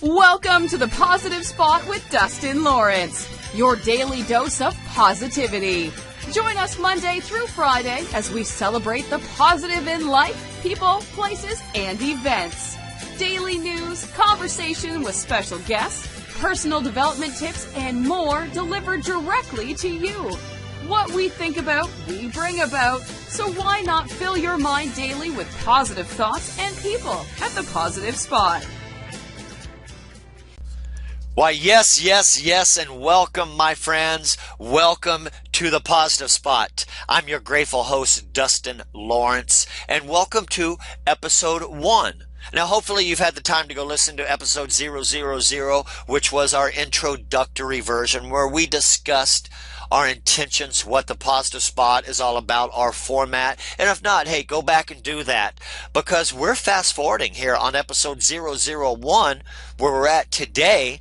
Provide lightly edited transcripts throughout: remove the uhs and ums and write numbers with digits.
Welcome to the Positive Spot with Dustin Lawrence, your daily dose of positivity. Join us Monday through Friday as we celebrate the positive in life, people, places, and events. Daily news, conversation with special guests, personal development tips, and more delivered directly to you. What we think about, we bring about. So why not fill your mind daily with positive thoughts and people at the Positive Spot? Why, yes, and welcome, my friends. Welcome to the Positive Spot. I'm your grateful host, Dustin Lawrence, and welcome to episode 1. Now, hopefully you've had the time to go listen to episode 000, which was our introductory version where we discussed our intentions, what the Positive Spot is all about, our format. And if not, hey, go back and do that, because we're fast forwarding here on episode 001 where we're at today,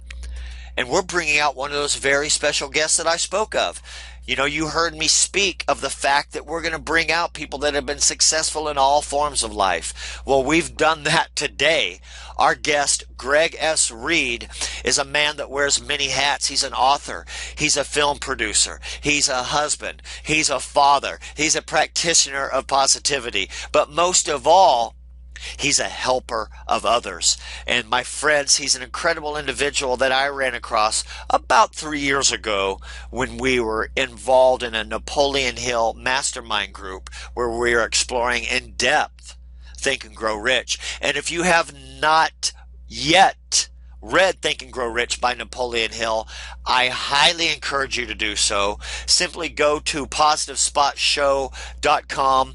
and we're bringing out one of those very special guests that I spoke of. You know, you heard me speak of the fact that we're going to bring out people that have been successful in all forms of life. Well, we've done that today. Our guest, Greg S. Reid, is a man that wears many hats. He's an author. He's a film producer. He's a husband. He's a father. He's a practitioner of positivity. But most of all, he's a helper of others. And my friends, he's an incredible individual that I ran across about 3 years ago when we were involved in a Napoleon Hill mastermind group where we were exploring in depth Think and Grow Rich. And if you have not yet read Think and Grow Rich by Napoleon Hill, I highly encourage you to do so. Simply go to positivespotshow.com,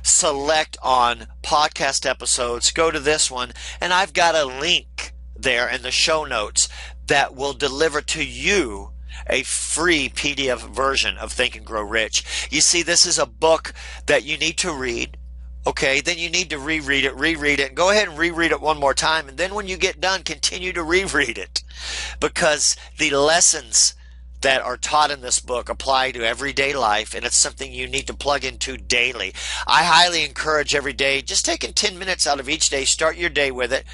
select on podcast episodes, go to this one, and I've got a link there in the show notes that will deliver to you a free PDF version of Think and Grow Rich. You see, this is a book that you need to read. Okay, then you need to reread it, and go ahead and reread it one more time. And then when you get done, continue to reread it, because the lessons that are taught in this book apply to everyday life, and it's something you need to plug into daily. I highly encourage every day, just taking 10 minutes out of each day, start your day with it,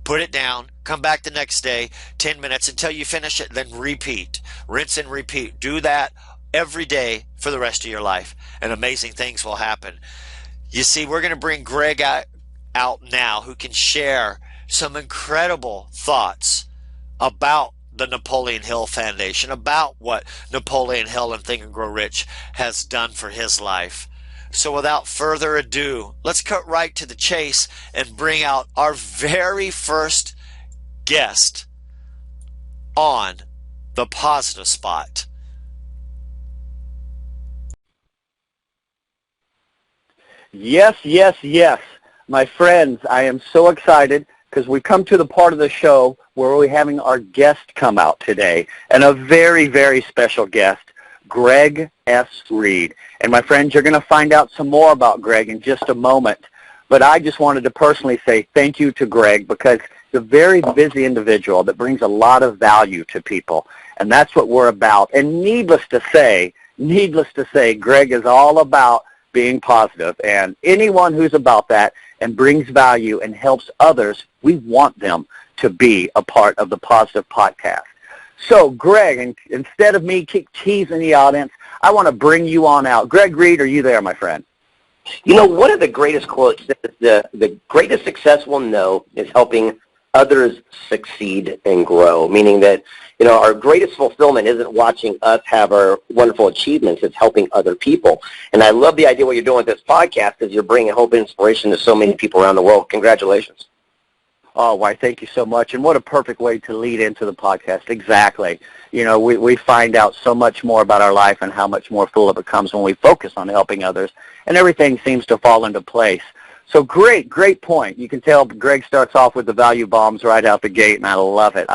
put it down, come back the next day, 10 minutes until you finish it, then repeat, rinse and repeat. Do that every day for the rest of your life, and amazing things will happen. You see, we're going to bring Greg out now, who can share some incredible thoughts about the Napoleon Hill Foundation, about what Napoleon Hill and Think and Grow Rich has done for his life. So without further ado, let's cut right to the chase and bring out our very first guest on the Positive Spot. Yes. My friends, I am so excited because we come to the part of the show where we're having our guest come out today, and a very, very special guest, Greg S. Reid. And my friends, you're going to find out some more about Greg in just a moment. But I just wanted to personally say thank you to Greg, because he's a very busy individual that brings a lot of value to people. And that's what we're about. And needless to say, Greg is all about being positive, and anyone who's about that and brings value and helps others, we want them to be a part of the Positive Podcast. So, Greg, instead of me keep teasing the audience, I want to bring you on out. Greg Reid, are you there, my friend? You know, one of the greatest quotes is the greatest success we'll know is helping others succeed and grow, meaning that, you know, our greatest fulfillment isn't watching us have our wonderful achievements, it's helping other people. And I love the idea what you're doing with this podcast, because you're bringing hope and inspiration to so many people around the world. Congratulations. Oh, why, thank you so much. And what a perfect way to lead into the podcast. Exactly. You know, we find out so much more about our life and how much more full it becomes when we focus on helping others, and everything seems to fall into place. So great point. You can tell Greg starts off with the value bombs right out the gate, and I love it.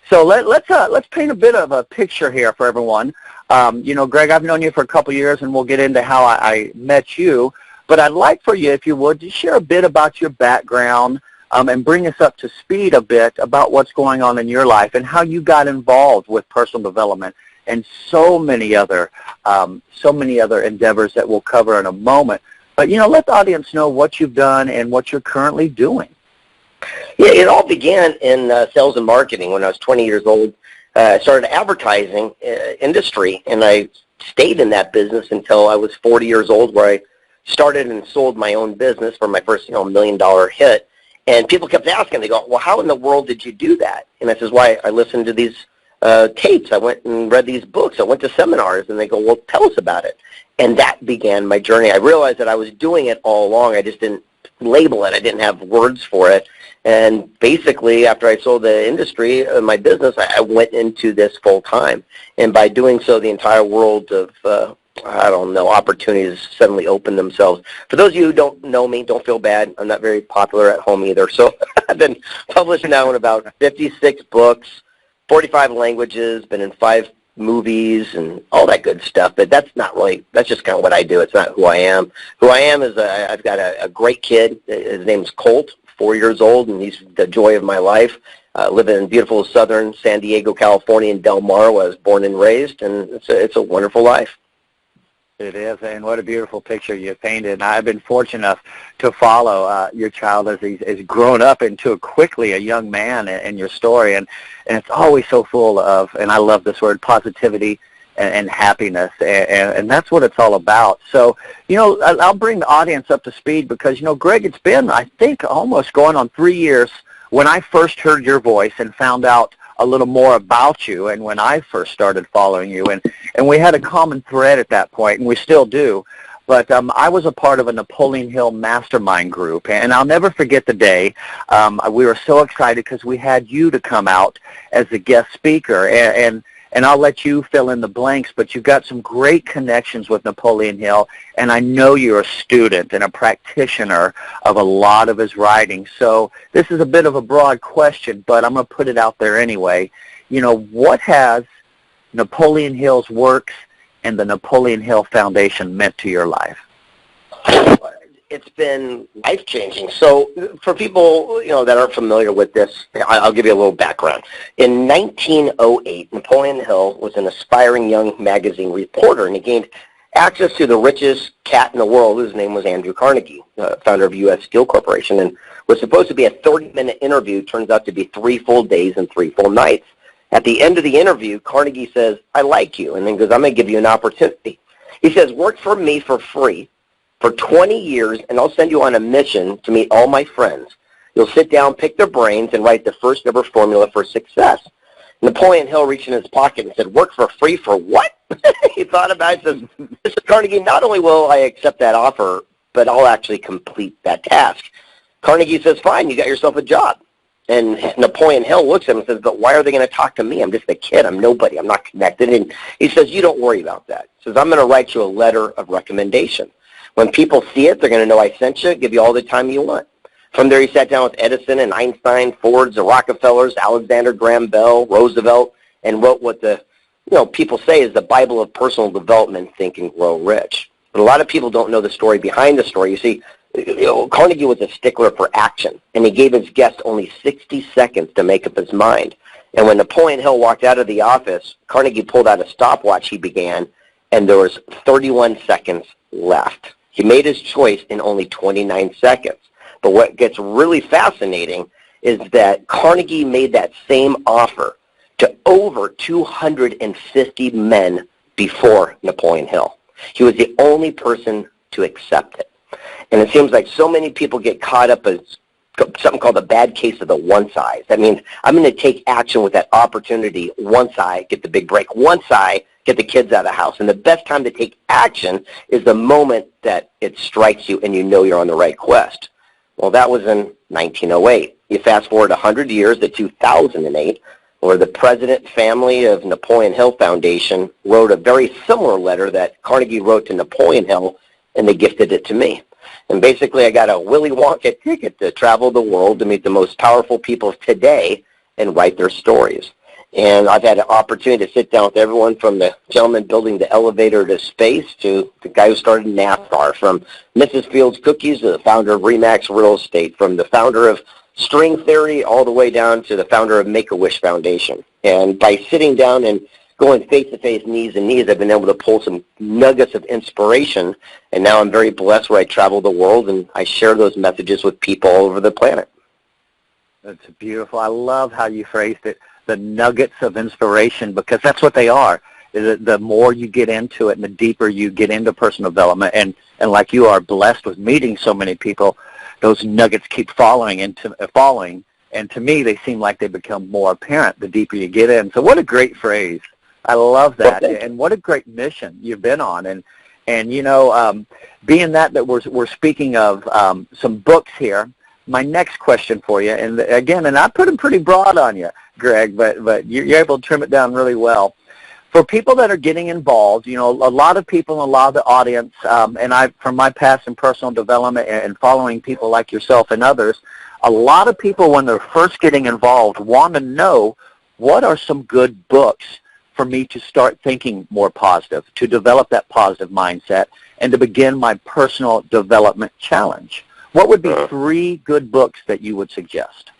So let's paint a bit of a picture here for everyone. You know, Greg, I've known you for a couple years, and we'll get into how I met you. But I'd like for you, if you would, to share a bit about your background, and bring us up to speed a bit about what's going on in your life and how you got involved with personal development and so many other endeavors that we'll cover in a moment. But, you know, let the audience know what you've done and what you're currently doing. Yeah, it all began in sales and marketing. When I was 20 years old, I started advertising industry, and I stayed in that business until I was 40 years old, where I started and sold my own business for my first, $1 million hit. And people kept asking, they go, well, how in the world did you do that? And I says, why, I listened to these tapes. I went and read these books. I went to seminars. And they go, well, tell us about it. And that began my journey. I realized that I was doing it all along. I just didn't label it. I didn't have words for it. And basically, after I sold the industry, my business, I went into this full time. And by doing so, the entire world of, opportunities suddenly opened themselves. For those of you who don't know me, don't feel bad. I'm not very popular at home either. So I've been published now in about 56 books, 45 languages, been in 5 movies and all that good stuff. But that's just kind of what I do. It's not who I am. Who I am is I've got a great kid. His name's Colt, 4 years old, and he's the joy of my life. Living in beautiful southern San Diego, California, in Del Mar, where I was born and raised, and it's a wonderful life. It is, and what a beautiful picture you painted. And I've been fortunate enough to follow your child as he's grown up into quickly a young man in your story, and it's always so full of, and I love this word, positivity and happiness, and that's what it's all about. So, I'll bring the audience up to speed because, Greg, it's been, I think, almost going on 3 years when I first heard your voice and found out a little more about you, and when I first started following you, and we had a common thread at that point, and we still do. But I was a part of a Napoleon Hill mastermind group, and I'll never forget the day. We were so excited because we had you to come out as a guest speaker, and I'll let you fill in the blanks, but you've got some great connections with Napoleon Hill, and I know you're a student and a practitioner of a lot of his writings. So this is a bit of a broad question, but I'm going to put it out there anyway. What has Napoleon Hill's works and the Napoleon Hill Foundation meant to your life? It's been life-changing. So for people, that aren't familiar with this, I'll give you a little background. In 1908, Napoleon Hill was an aspiring young magazine reporter, and he gained access to the richest cat in the world. His name was Andrew Carnegie, founder of U.S. Steel Corporation, and was supposed to be a 30-minute interview. Turns out to be 3 full days and 3 full nights. At the end of the interview, Carnegie says, I like you, and then goes, I'm going to give you an opportunity. He says, work for me for free for 20 years, and I'll send you on a mission to meet all my friends. You'll sit down, pick their brains, and write the first ever formula for success. Napoleon Hill reached in his pocket and said, work for free for what? He thought about it and says, Mr. Carnegie, not only will I accept that offer, but I'll actually complete that task. Carnegie says, fine, you got yourself a job. And Napoleon Hill looks at him and says, but why are they going to talk to me? I'm just a kid. I'm nobody. I'm not connected. And he says, you don't worry about that. He says, I'm going to write you a letter of recommendation. When people see it, they're going to know I sent you, give you all the time you want. From there, he sat down with Edison and Einstein, Fords, the Rockefellers, Alexander Graham Bell, Roosevelt, and wrote what the people say is the Bible of personal development, Think and Grow Rich. But a lot of people don't know the story behind the story. You see, Carnegie was a stickler for action, and he gave his guest only 60 seconds to make up his mind. And when Napoleon Hill walked out of the office, Carnegie pulled out a stopwatch he began, and there was 31 seconds left. He made his choice in only 29 seconds. But what gets really fascinating is that Carnegie made that same offer to over 250 men before Napoleon Hill. He was the only person to accept it. And it seems like so many people get caught up in something called the bad case of the once I. That means I'm going to take action with that opportunity once I get the big break, once I get the kids out of the house. And the best time to take action is the moment that it strikes you and you know you're on the right quest. Well, that was in 1908. You fast forward 100 years to 2008, where the president family of Napoleon Hill Foundation wrote a very similar letter that Carnegie wrote to Napoleon Hill, and they gifted it to me. And basically, I got a Willy Wonka ticket to travel the world to meet the most powerful people of today and write their stories. And I've had an opportunity to sit down with everyone from the gentleman building the elevator to space to the guy who started NASCAR, from Mrs. Fields Cookies to the founder of RE/MAX Real Estate, from the founder of string theory all the way down to the founder of Make-A-Wish Foundation. And by sitting down and going face-to-face, knees and knees, I've been able to pull some nuggets of inspiration. And now I'm very blessed where I travel the world and I share those messages with people all over the planet. That's beautiful. I love how you phrased it, the nuggets of inspiration, because that's what they are. The more you get into it and the deeper you get into personal development, and like you are blessed with meeting so many people, those nuggets keep falling, and to me they seem like they become more apparent the deeper you get in. So what a great phrase. I love that, and what a great mission you've been on. And you know, being that we're speaking of some books here, my next question for you, and again, and I put them pretty broad on you, Greg, but you're able to trim it down really well. For people that are getting involved, you know, a lot of people, a lot of the audience, and I, from my past in personal development and following people like yourself and others, a lot of people when they're first getting involved want to know what are some good books for me to start thinking more positive, to develop that positive mindset, and to begin my personal development challenge. What would be 3 good books that you would suggest?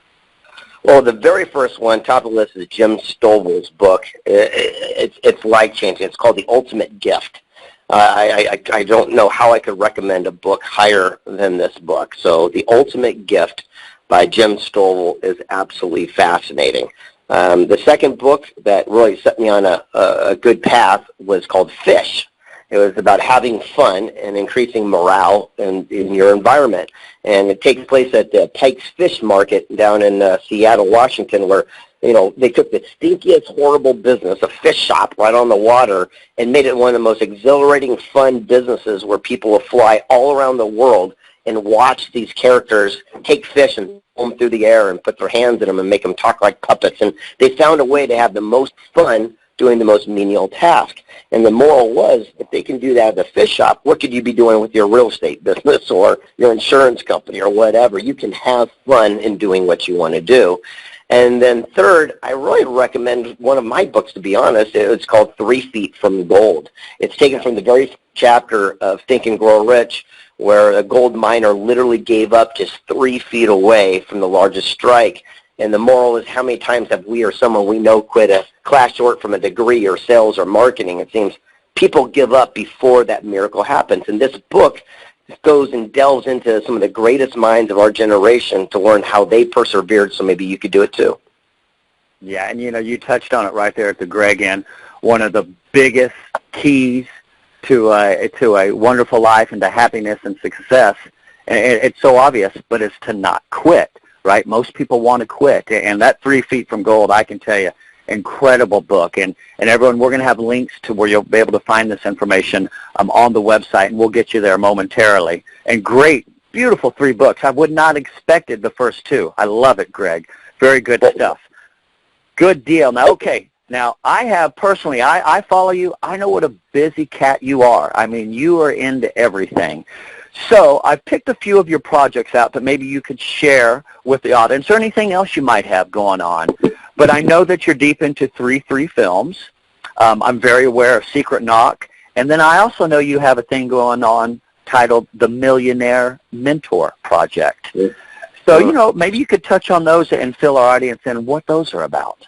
Well, the very first one, top of the list, is Jim Stovall's book. It's life-changing. It's called The Ultimate Gift. I don't know how I could recommend a book higher than this book. So The Ultimate Gift by Jim Stovall is absolutely fascinating. The second book that really set me on a good path was called Fish. It was about having fun and increasing morale in your environment. And it takes place at the Pike's Fish Market down in Seattle, Washington, where, you know, they took the stinkiest, horrible business, a fish shop right on the water, and made it one of the most exhilarating, fun businesses where people will fly all around the world and watch these characters take fish and pull them through the air and put their hands in them and make them talk like puppets. And they found a way to have the most fun doing the most menial task. And the moral was, if they can do that at the fish shop, what could you be doing with your real estate business or your insurance company or whatever? You can have fun in doing what you want to do. And then third, I really recommend one of my books, to be honest. It's called 3 Feet from Gold. It's taken from the very chapter of Think and Grow Rich, where a gold miner literally gave up just 3 feet away from the largest strike. And the moral is, how many times have we or someone we know quit a class short from a degree or sales or marketing? It seems people give up before that miracle happens. And this book goes and delves into some of the greatest minds of our generation to learn how they persevered, so maybe you could do it too. Yeah, and you know, you touched on it right there at the Greg end. One of the biggest keys to a wonderful life and to happiness and success, and it's so obvious, but it's to not quit. Right? Most people want to quit. And that 3 Feet from Gold, I can tell you, incredible book. And everyone, we're going to have links to where you'll be able to find this information on the website, and we'll get you there momentarily. And great, beautiful 3 books. I would not expected the first 2. I love it, Greg. Very good stuff. Good deal. Now, okay. Now, I have personally, I follow you. I know what a busy cat you are. I mean, you are into everything. So I've picked a few of your projects out that maybe you could share with the audience, or anything else you might have going on. But I know that you're deep into 3 films. I'm very aware of Secret Knock. And then I also know you have a thing going on titled The Millionaire Mentor Project. So, you know, maybe you could touch on those and fill our audience in what those are about.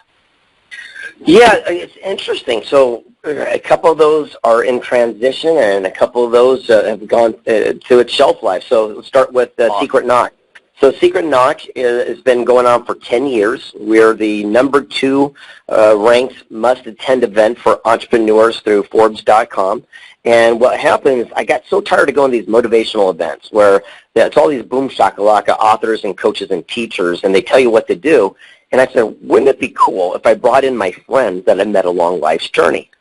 Yeah, it's interesting. So a couple of those are in transition, and a couple of those have gone to its shelf life. So let's start with Awesome. Secret Knock. So Secret Knock has been going on for 10 years. We're the #2 ranked must-attend event for entrepreneurs through Forbes.com. And what happened is I got so tired of going to these motivational events where it's all these boom shakalaka authors and coaches and teachers, and they tell you what to do. And I said, wouldn't it be cool if I brought in my friends that I met along life's journey?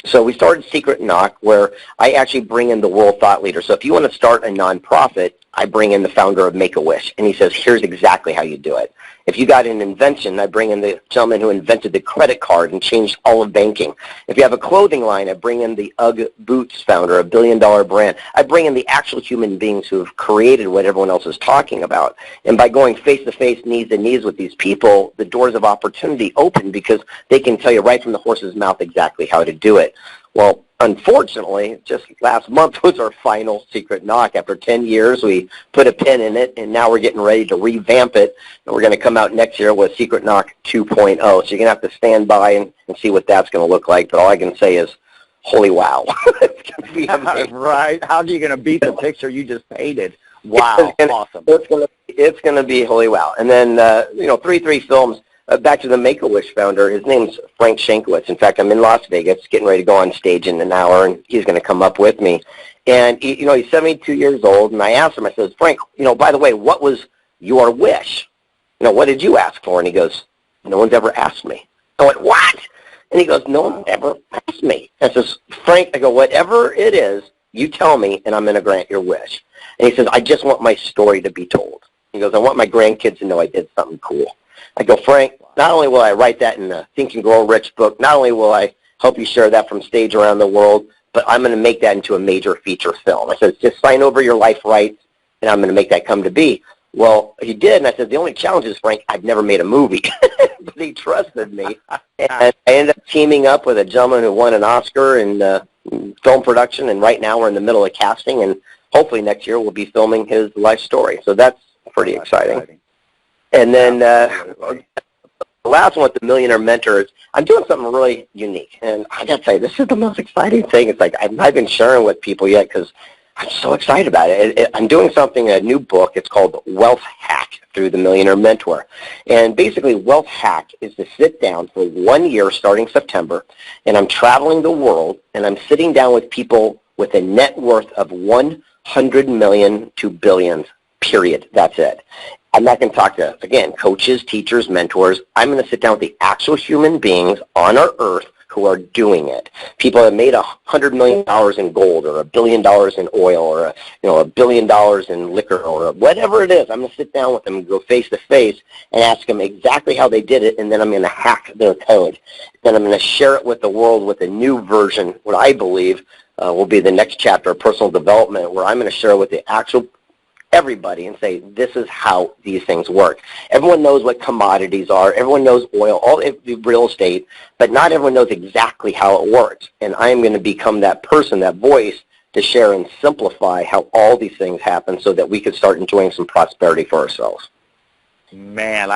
So we started Secret Knock, where I actually bring in the world thought leader. So if you want to start a nonprofit, I bring in the founder of Make-A-Wish, and he says, here's exactly how you do it. If you got an invention, I bring in the gentleman who invented the credit card and changed all of banking. If you have a clothing line, I bring in the UGG Boots founder, a billion-dollar brand. I bring in the actual human beings who have created what everyone else is talking about. And by going face-to-face, knees-to-knees with these people, the doors of opportunity open because they can tell you right from the horse's mouth exactly how to do it. Well, unfortunately, just last month was our final Secret Knock. After 10 years, we put a pin in it, and now we're getting ready to revamp it. And we're going to come out next year with Secret Knock 2.0. So you're going to have to stand by and see what that's going to look like. But all I can say is, holy wow. It's going to be amazing. Right. How are you going to beat the picture you just painted? Wow, awesome. It's going It's going to be holy wow. And then, 33 Films, back to the Make-A-Wish founder. His name's Frank Shankowitz. In fact, I'm in Las Vegas getting ready to go on stage in an hour, and he's going to come up with me. And, he's 72 years old, and I asked him, I said, Frank, by the way, what was your wish? What did you ask for? And he goes, no one's ever asked me. I went, what? And he goes, no one ever asked me. I says, Frank, I go, whatever it is, you tell me, and I'm going to grant your wish. And he says, I just want my story to be told. He goes, I want my grandkids to know I did something cool. I go, Frank, not only will I write that in the Think and Grow Rich book, not only will I help you share that from stage around the world, but I'm going to make that into a major feature film. I said, just sign over your life rights, and I'm going to make that come to be. Well, he did, and I said, the only challenge is, Frank, I've never made a movie. But he trusted me. And I ended up teaming up with a gentleman who won an Oscar in film production, and right now we're in the middle of casting, and hopefully next year we'll be filming his life story. So that's pretty exciting. And then the last one with the Millionaire Mentors, I'm doing something really unique. And I got to tell you, this is the most exciting thing. It's like I've not been sharing with people yet because I'm so excited about it. I'm doing something, a new book. It's called Wealth Hack through the Millionaire Mentor. And basically, Wealth Hack is to sit down for 1 year starting September, and I'm traveling the world, and I'm sitting down with people with a net worth of 100 million to billions, period. That's it. I'm not going to talk to, again, coaches, teachers, mentors. I'm going to sit down with the actual human beings on our earth who are doing it. People that made $100 million in gold, or $1 billion in oil, or $1 billion in liquor, or whatever it is. I'm going to sit down with them and go face to face and ask them exactly how they did it, and then I'm going to hack their code. Then I'm going to share it with the world with a new version, what I believe will be the next chapter of personal development, where I'm going to share with the actual everybody and say, this is how these things work. Everyone knows what commodities are. Everyone knows oil, all real estate, but not everyone knows exactly how it works. And I'm going to become that person, that voice, to share and simplify how all these things happen so that we could start enjoying some prosperity for ourselves. Man,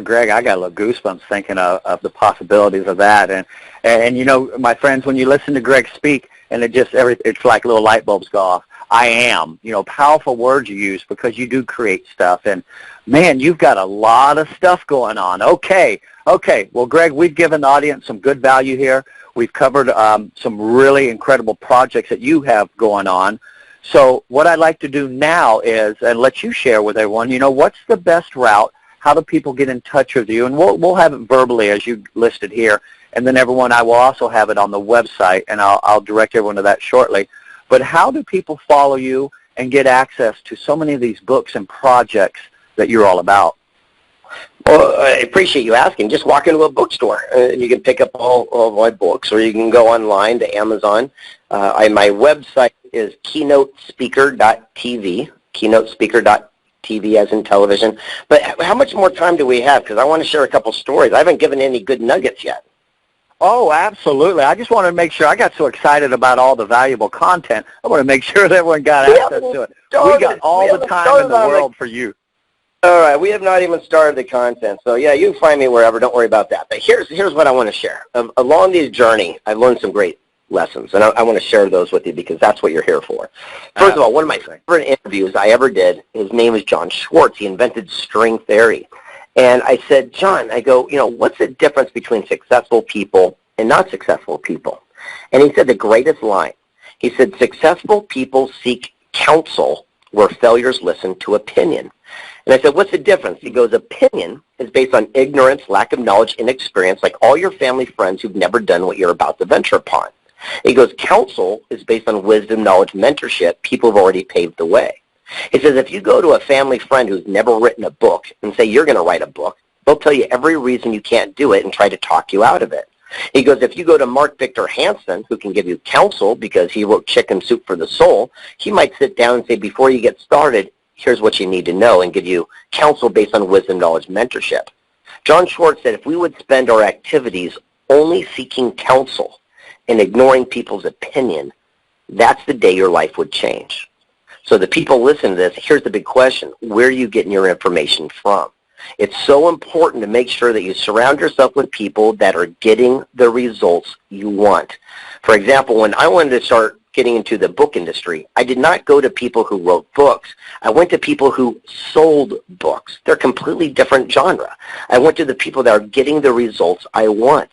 Greg, I got a little goosebumps thinking of the possibilities of that. And my friends, when you listen to Greg speak, and it's like little light bulbs go off. I am, powerful words you use because you do create stuff. And, man, you've got a lot of stuff going on. Okay. Well, Greg, we've given the audience some good value here. We've covered some really incredible projects that you have going on. So what I'd like to do now is, and let you share with everyone, what's the best route? How do people get in touch with you? And we'll have it verbally as you listed here. And then everyone, I will also have it on the website, and I'll direct everyone to that shortly. But how do people follow you and get access to so many of these books and projects that you're all about? Well, I appreciate you asking. Just walk into a bookstore, and you can pick up all of my books, or you can go online to Amazon. My website is keynotespeaker.tv, keynotespeaker.tv as in television. But how much more time do we have? Because I want to share a couple stories. I haven't given any good nuggets yet. Oh, absolutely. I just wanted to make sure. I got so excited about all the valuable content. I want to make sure that everyone got access to it. We got all the time in the world for you. All right. We have not even started the content. So, yeah, you can find me wherever. Don't worry about that. But here's what I want to share. Along this journey, I've learned some great lessons, and I want to share those with you because that's what you're here for. First of all, one of my favorite interviews I ever did, his name is John Schwartz. He invented string theory. And I said, John, I go, what's the difference between successful people and not successful people? And he said the greatest line. He said, successful people seek counsel where failures listen to opinion. And I said, what's the difference? He goes, opinion is based on ignorance, lack of knowledge, inexperience, like all your family friends who've never done what you're about to venture upon. He goes, counsel is based on wisdom, knowledge, mentorship. People have already paved the way. He says, if you go to a family friend who's never written a book and say you're going to write a book, they'll tell you every reason you can't do it and try to talk you out of it. He goes, if you go to Mark Victor Hansen, who can give you counsel because he wrote Chicken Soup for the Soul, he might sit down and say, before you get started, here's what you need to know, and give you counsel based on wisdom, knowledge, mentorship. John Schwartz said, if we would spend our activities only seeking counsel and ignoring people's opinion, that's the day your life would change. So the people listen to this, here's the big question. Where are you getting your information from? It's so important to make sure that you surround yourself with people that are getting the results you want. For example, when I wanted to start getting into the book industry, I did not go to people who wrote books. I went to people who sold books. They're completely different genre. I went to the people that are getting the results I want.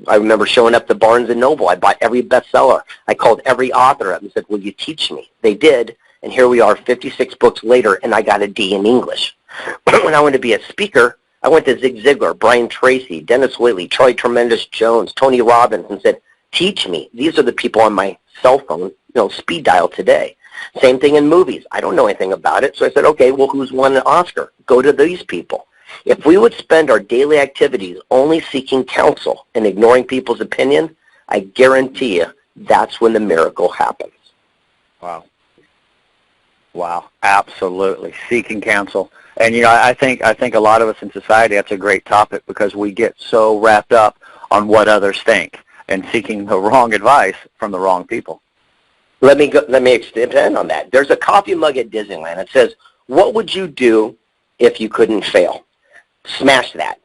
I remember showing up to Barnes & Noble. I bought every bestseller. I called every author up and said, will you teach me? They did, and here we are 56 books later, and I got a D in English. When I wanted to be a speaker, I went to Zig Ziglar, Brian Tracy, Dennis Whaley, Troy Tremendous Jones, Tony Robbins, and said, teach me. These are the people on my cell phone, speed dial today. Same thing in movies. I don't know anything about it, so I said, okay, well, who's won an Oscar? Go to these people. If we would spend our daily activities only seeking counsel and ignoring people's opinion, I guarantee you that's when the miracle happens. Wow. Wow, absolutely. Seeking counsel. And, I think a lot of us in society, that's a great topic because we get so wrapped up on what others think and seeking the wrong advice from the wrong people. Let me expand on that. There's a coffee mug at Disneyland. It says, what would you do if you couldn't fail? Smash that.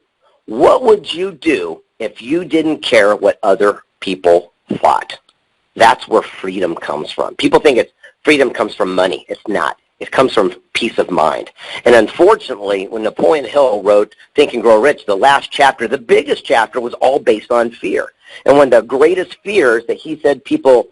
What would you do if you didn't care what other people thought? That's where freedom comes from. People think freedom comes from money. It's not. It comes from peace of mind. And unfortunately, when Napoleon Hill wrote Think and Grow Rich, the last chapter, the biggest chapter, was all based on fear. And one of the greatest fears that he said people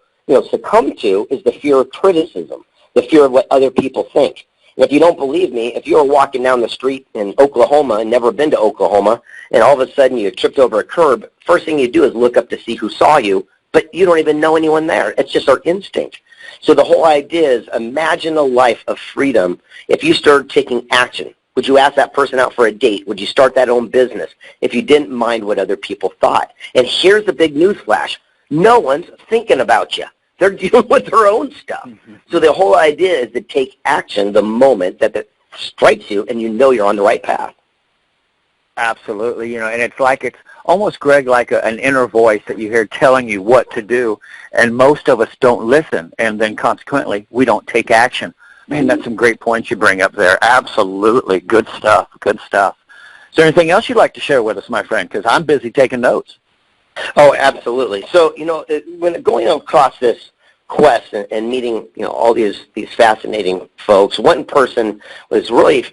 succumb to is the fear of criticism, the fear of what other people think. And if you don't believe me, if you were walking down the street in Oklahoma and never been to Oklahoma, and all of a sudden you tripped over a curb, first thing you do is look up to see who saw you, but you don't even know anyone there. It's just our instinct. So the whole idea is imagine a life of freedom if you started taking action. Would you ask that person out for a date? Would you start that own business if you didn't mind what other people thought? And here's the big news flash. No one's thinking about you. They're dealing with their own stuff. So the whole idea is to take action the moment that it strikes you and you know you're on the right path. Absolutely, and it's almost, Greg, like an inner voice that you hear telling you what to do, and most of us don't listen, and then consequently, we don't take action. Man, that's some great points you bring up there. Absolutely, good stuff, good stuff. Is there anything else you'd like to share with us, my friend? Because I'm busy taking notes. Oh, absolutely. So, when going across this quest and meeting, all these fascinating folks, one person was really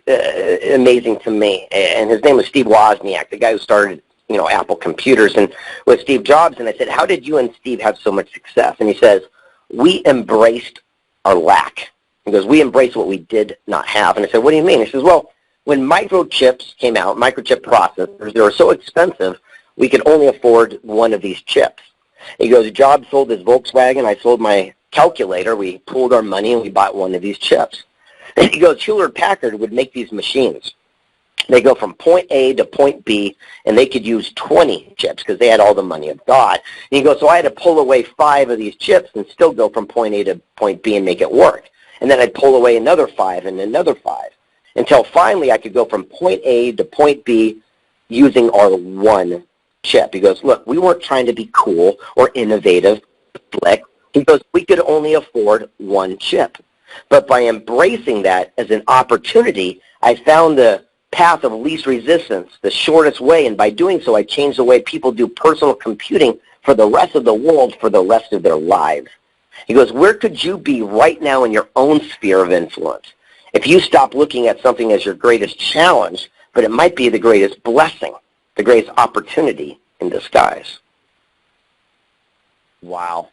amazing to me, and his name was Steve Wozniak, the guy who started, Apple Computers, and with Steve Jobs. And I said, how did you and Steve have so much success? And he says, we embraced our lack. He goes, we embraced what we did not have. And I said, what do you mean? He says, well, when microchips came out, microchip processors, they were so expensive, we could only afford one of these chips. He goes, Jobs sold his Volkswagen, I sold my calculator, we pooled our money, and we bought one of these chips. And he goes, Hewlett-Packard would make these machines. They go from point A to point B, and they could use 20 chips because they had all the money of God. And he goes, so I had to pull away 5 of these chips and still go from point A to point B and make it work. And then I'd pull away another 5 and another 5 until finally I could go from point A to point B using our one chip. He goes, look, we weren't trying to be cool or innovative, slick. He goes, we could only afford one chip. But by embracing that as an opportunity, I found the path of least resistance, the shortest way, and by doing so, I changed the way people do personal computing for the rest of the world for the rest of their lives. He goes, where could you be right now in your own sphere of influence if you stop looking at something as your greatest challenge, but it might be the greatest blessing, the greatest opportunity in disguise? Wow.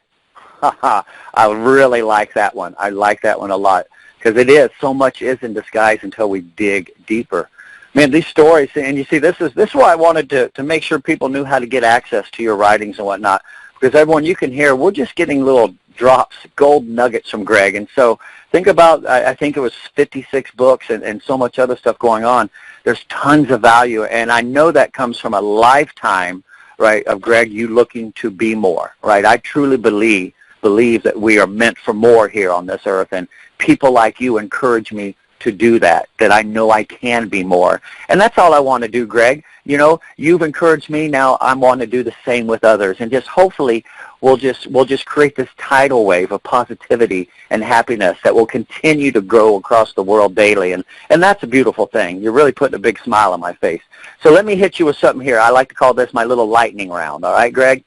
I really like that one. I like that one a lot because it is. So much is in disguise until we dig deeper. Man, these stories, and you see, this is why I wanted to make sure people knew how to get access to your writings and whatnot, because everyone, you can hear, we're just getting little drops, gold nuggets from Greg. And so think about, I think it was 56 books and so much other stuff going on. There's tons of value, and I know that comes from a lifetime, right, of Greg, you looking to be more, right? I truly believe that we are meant for more here on this earth, and people like you encourage me to do that I know I can be more. And that's all I want to do, Greg. You know, you've encouraged me, now I want to do the same with others, and just hopefully we'll just create this tidal wave of positivity and happiness that will continue to grow across the world daily, and that's a beautiful thing. You're really putting a big smile on my face. So let me hit you with something here. I like to call this my little lightning round. All right, Greg?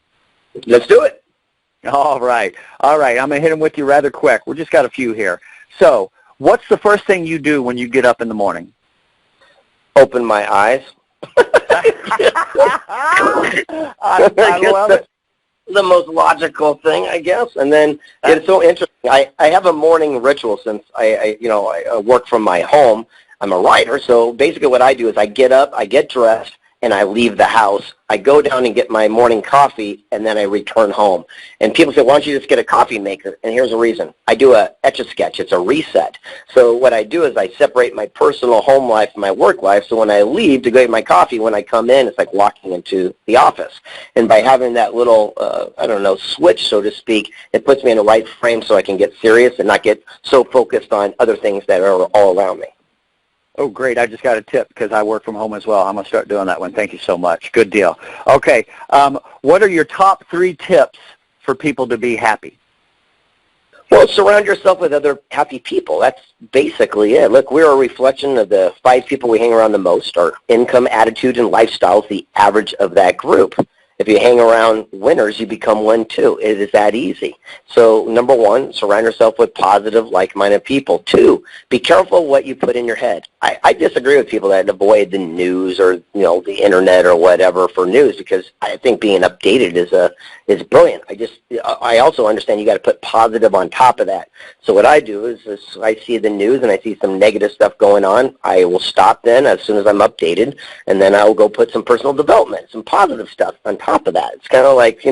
Let's do it. All right. I'm going to hit them with you rather quick. We just got a few here. So, what's the first thing you do when you get up in the morning? Open my eyes. I love it. The most logical thing, I guess. And then it's so interesting. I have a morning ritual since I work from my home. I'm a writer, so basically what I do is I get up, I get dressed, and I leave the house. I go down and get my morning coffee, and then I return home. And people say, why don't you just get a coffee maker? And here's the reason. I do a Etch-a-Sketch. It's a reset. So what I do is I separate my personal home life and my work life, so when I leave to go get my coffee, when I come in, it's like walking into the office. And by having that little, switch, so to speak, it puts me in the right frame so I can get serious and not get so focused on other things that are all around me. Oh, great. I just got a tip because I work from home as well. I'm going to start doing that one. Thank you so much. Good deal. Okay. What are your top 3 tips for people to be happy? Well, surround yourself with other happy people. That's basically it. Look, we're a reflection of the 5 people we hang around the most. Our income, attitude, and lifestyle is the average of that group. If you hang around winners, you become one too. It is that easy. So number 1, surround yourself with positive, like-minded people. 2, be careful what you put in your head. I disagree with people that avoid the news or the internet or whatever for news, because I think being updated is brilliant. I also understand you got to put positive on top of that. So what I do is I see the news and I see some negative stuff going on. I will stop then as soon as I'm updated, and then I will go put some personal development, some positive stuff on top of that. It's kind of like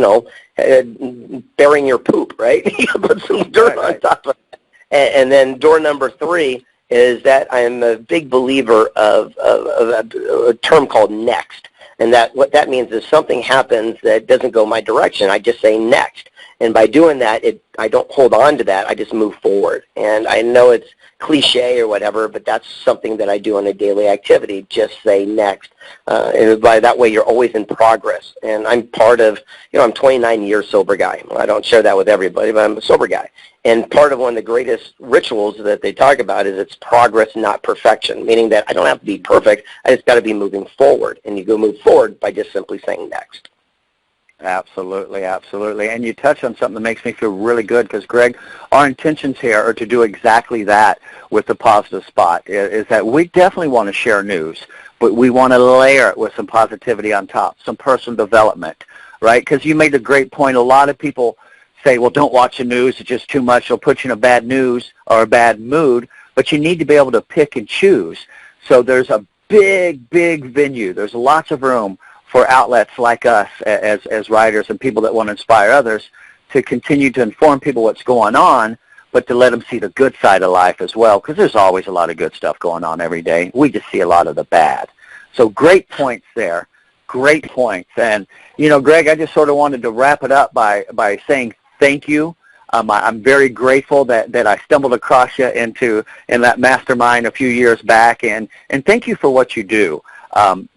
burying your poop, right? You put some dirt on top of it. And then door number 3 is that I am a big believer of a term called next. And that what that means is something happens that doesn't go my direction, I just say next. And by doing that, I don't hold on to that. I just move forward. And I know it's cliche or whatever, but that's something that I do on a daily activity. Just say next. And by that way, you're always in progress. And I'm part of, I'm 29 years sober guy. Well, I don't share that with everybody, but I'm a sober guy. And part of one of the greatest rituals that they talk about is it's progress, not perfection, meaning that I don't have to be perfect. I just got to be moving forward. And you go move forward by just simply saying next. Absolutely, absolutely. And you touch on something that makes me feel really good because, Greg, our intentions here are to do exactly that with the Positive Spot, is that we definitely want to share news, but we want to layer it with some positivity on top, some personal development, right? Because you made a great point. A lot of people say, well, don't watch the news. It's just too much. It'll put you in a bad news or a bad mood, but you need to be able to pick and choose. So there's a big, big venue. There's lots of room for outlets like us as writers and people that want to inspire others to continue to inform people what's going on, but to let them see the good side of life as well, because there's always a lot of good stuff going on every day. We just see a lot of the bad. So great points there. Great points. And, Greg, I just sort of wanted to wrap it up by saying thank you. I'm very grateful that I stumbled across you in that mastermind a few years back, and thank you for what you do.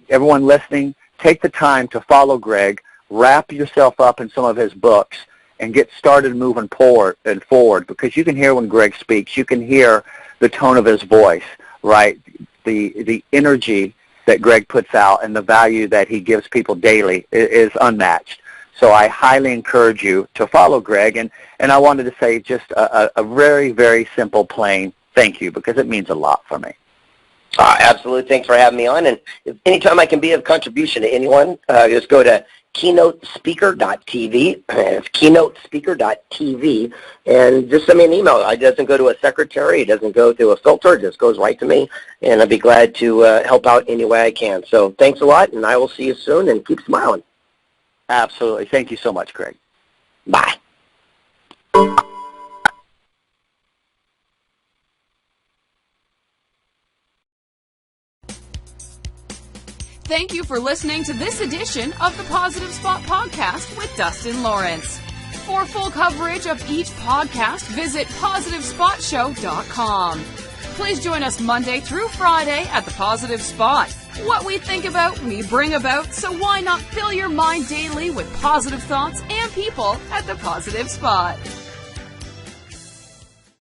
Everyone listening, take the time to follow Greg, wrap yourself up in some of his books, and get started moving forward, because you can hear when Greg speaks, you can hear the tone of his voice, right? The energy that Greg puts out and the value that he gives people daily is unmatched. So I highly encourage you to follow Greg, and I wanted to say just a very, very simple, plain thank you, because it means a lot for me. Absolutely. Thanks for having me on. And if anytime I can be of contribution to anyone, just go to keynotespeaker.tv. It's keynotespeaker.tv. And just send me an email. It doesn't go to a secretary. It doesn't go through a filter. It just goes right to me. And I'd be glad to help out any way I can. So thanks a lot, and I will see you soon, and keep smiling. Absolutely. Thank you so much, Greg. Bye. Thank you for listening to this edition of the Positive Spot Podcast with Dustin Lawrence. For full coverage of each podcast, visit PositiveSpotShow.com. Please join us Monday through Friday at the Positive Spot. What we think about, we bring about, so why not fill your mind daily with positive thoughts and people at the Positive Spot?